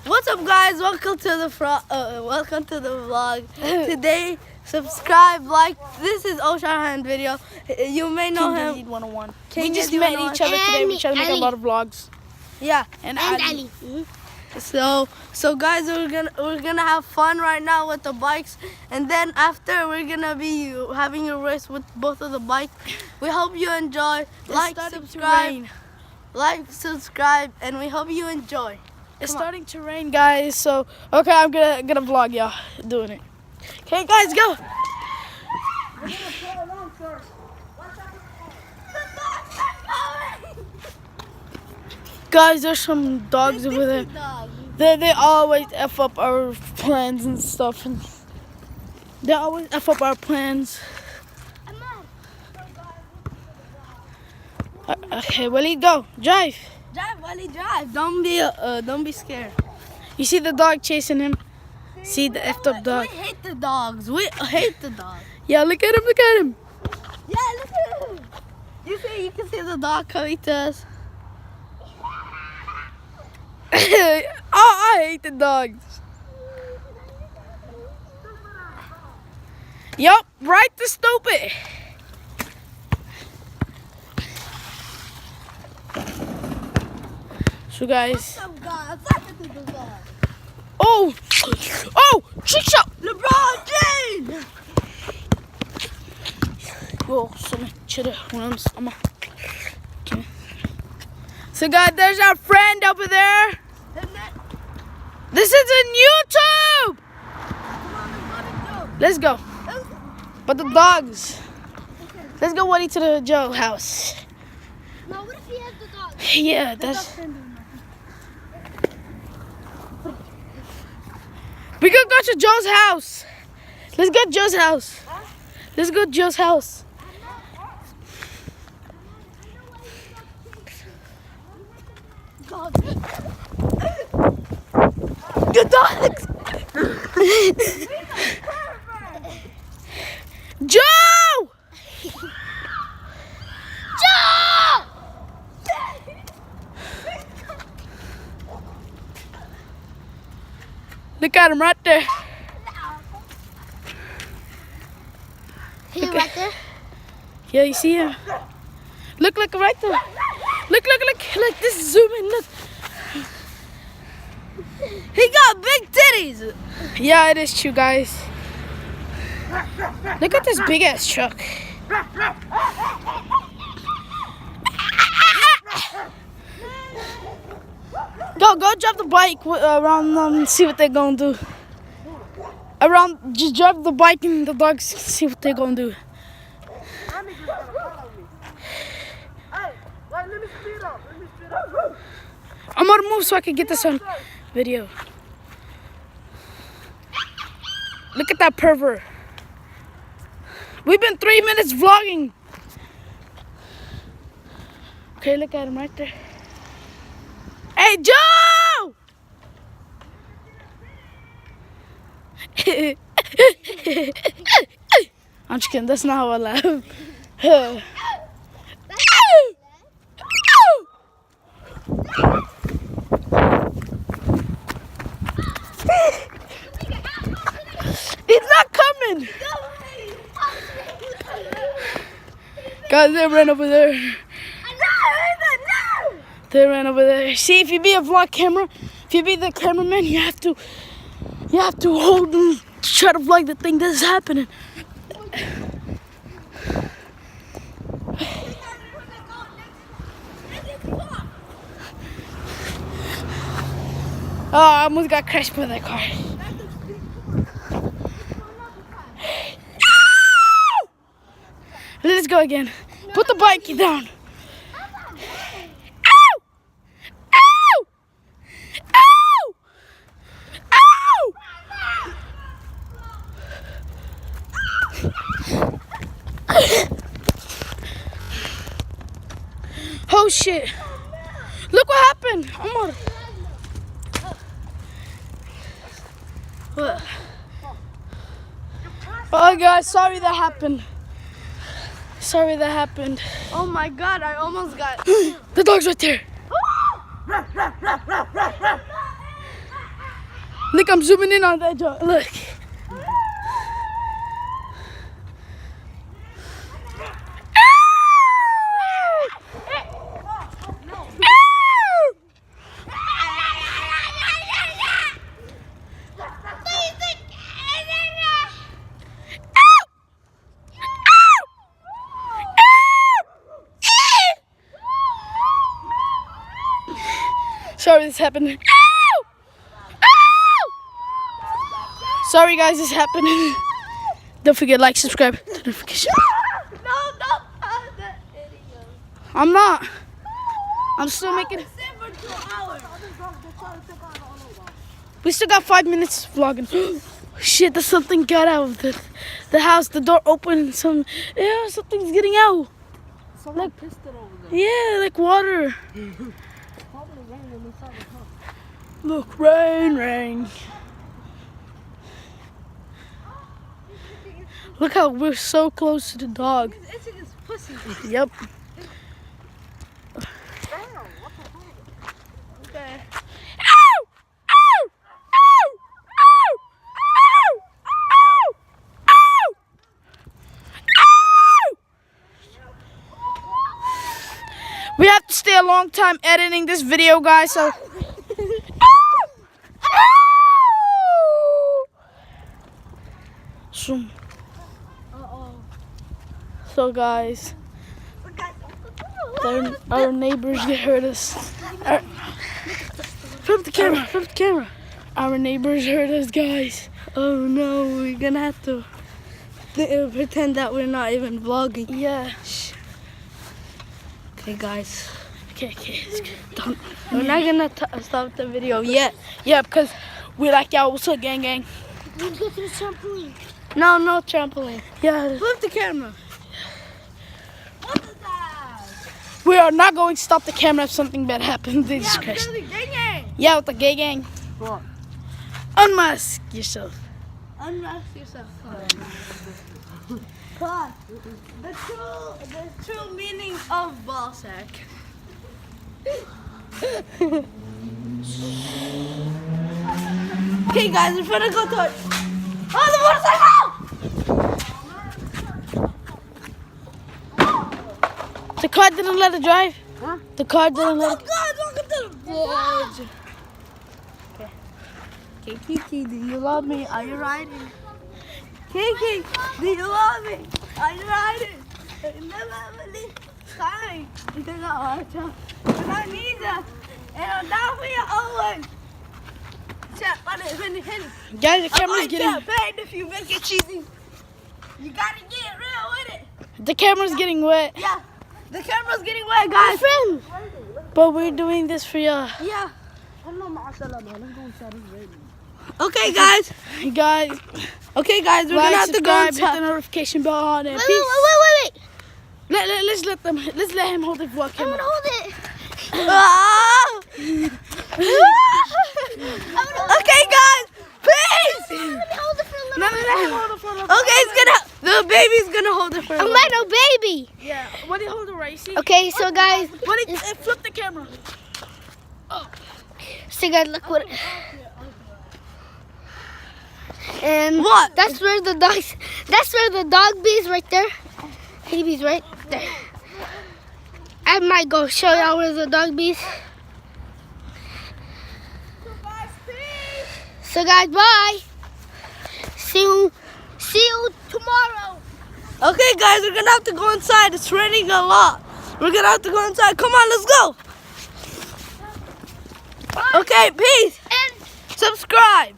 What's up, guys? Welcome to the vlog. Today, subscribe, like. This is Oshahan video. You may know him. King 101. King We just Yazid met 101. each other today. We try to make a lot of vlogs. Yeah. And Ali. So guys, we're gonna have fun right now with the bikes, and then after we're gonna be having a race with both of the bikes. We hope you enjoy. Like, subscribe, and we hope you enjoy. It's starting to rain, guys. So okay, I'm gonna vlog y'all doing it. Okay, guys, go. Guys, there's some dogs over there. They always F up our plans and stuff. And they always F up our plans. Okay, Waleed, go. Drive. Drive, Wally, drive. Don't be scared. You see the dog chasing him? See the effed up dog? We hate the dogs. We hate the dogs. Yeah, look at him, look at him. Yeah, look at him. You can see the dog coming to us. Oh, I hate the dogs. Yup, right to stupid. So guys, oh, trick shot. LeBron James. Whoa, okay. So guys, there's our friend over there. This is in YouTube. Let's go. But the dogs. Let's go, Woody, to the Joe house. No, what if he has the dog? Yeah, that's. We could go to Joe's house. Let's go to Joe's house. Let's go to Joe's house. Good dogs. Joe! Joe! Look at him right there. He right there? Yeah, you see him? Look right there. Look. This zoom in, look. He got big titties. Yeah, it is true, guys. Look at this big ass truck. Go drive the bike around and see what they're gonna do. Just drive the bike and the dogs, see what they're gonna do. I'm gonna move so I can get this on video. Look at that pervert. We've been 3 minutes vlogging. Okay, look at him right there. Hey, Joe! I'm just kidding. That's not how I laugh. He's not coming. Guys, they ran over there. They ran over there. See, if you be a vlog camera, if you be the cameraman, you have to hold and try to vlog the thing that's happening. Oh, I almost got crashed by that car. Let's go again. Put the bike down. Oh shit. Look what happened. Omar. Oh guys, sorry that happened. Sorry that happened. Oh my God, I almost got. The dog's right there. Look, I'm zooming in on that dog. Look. Sorry, this happened. Sorry, guys, this happened. Don't forget like, subscribe, turn notification. No, don't pause that video. I'm not. I'm still making. Sit for 2 hours. We still got 5 minutes vlogging. Shit, there's something got out of the house. The door opened. Something's getting out. Someone pissed it over there. Yeah, like water. Probably raining inside the house. Look, rain. Look how we're so close to the dog. It's his pussy. Yep. Okay. We have to stay a long time editing this video, guys, so... So, guys, our neighbors heard us. Flip the camera. Our neighbors heard us, guys. Oh no, we're gonna have to pretend that we're not even vlogging. Yeah. Okay, guys. Okay. It's good. We're not gonna stop the video yet. Yeah, because we like y'all. What's up, gang? Let's go to the trampoline. No trampoline. Yeah. Flip the camera. What is that? We are not going to stop the camera if something bad happens. Jesus Christ. The gang. Yeah, with the gay gang. What? Unmask yourself. Unmask yourself. Claude, the true meaning of ball sack. Okay, guys, we're gonna go to it. Oh, the motorcycle! The car didn't let it drive. Huh? The car didn't let it. God, welcome to the village. Okay, Kiki, do you love me? Are you riding? Kiki, do you love me? Are you riding? Never leave. Sorry. You think I want to? But I need that. And I'm down for your own. Chat, hit it. Guys, the camera's getting. Paid if you make it cheesy. You gotta get real with it. The camera's getting wet. Yeah, the camera's getting wet, guys. But we're doing this for y'all. Yeah. I'm not Marcella, man. I'm going to raining. Okay, guys. Guys, Okay, guys, we're like, gonna have to go subscribe, hit the inside. notification bell on and Wait. peace. Let's let him hold the vlog I'm camera. gonna hold it. Ah! Okay, guys, peace. Let me hold it for a little No, bit. let him hold it for a little Okay, the baby's gonna hold it for a I'm little. like no baby. Yeah. What do you hold it right? See? Okay, so guys, Flip the camera. look what. And What? That's where the dogs. That's where the dog bees right there. Baby's right there. I might go show y'all where the dog bees. So guys, bye. See you tomorrow. Okay, guys, we're gonna have to go inside. It's raining a lot. We're gonna have to go inside. Come on, let's go. Okay, peace. And Subscribe.